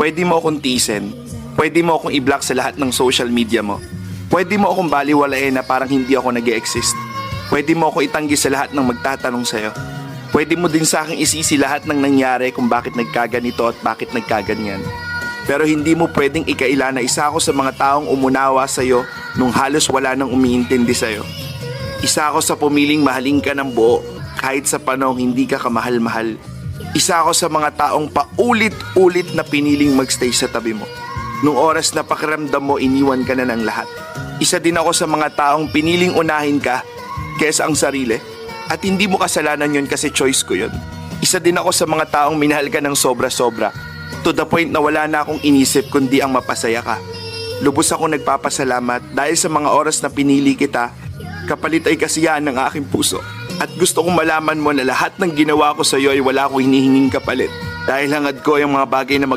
Pwede mo akong tiisin. Pwede mo akong i-block sa lahat ng social media mo. Pwede mo akong baliwalain na parang hindi ako nag-e-exist. Pwede mo ako itanggi sa lahat ng magtatanong sa'yo. Pwede mo din sa akin isisi lahat ng nangyari kung bakit nagkaganito at bakit nagkaganyan. Pero hindi mo pwedeng ikaila na isa ako sa mga taong umunawa sa'yo nung halos wala nang umiintindi sa'yo. Isa ako sa pumiling mahalin ka ng buo kahit sa panahong hindi ka kamahal-mahal. Isa ako sa mga taong paulit-ulit na piniling magstay sa tabi mo. Nung oras na pakiramdam mo, iniwan ka na ng lahat. Isa din ako sa mga taong piniling unahin ka kesa ang sarili. At hindi mo kasalanan yun kasi choice ko yun. Isa din ako sa mga taong minahal ka ng sobra-sobra. To the point na wala na akong inisip kundi ang mapasaya ka. Lubos ako nagpapasalamat dahil sa mga oras na pinili kita, kapalit ay kasiyahan ng aking puso. At gusto kong malaman mo na lahat ng ginawa ko sa iyo ay wala akong hinihinging kapalit. Dahil hangad ko yung mga bagay na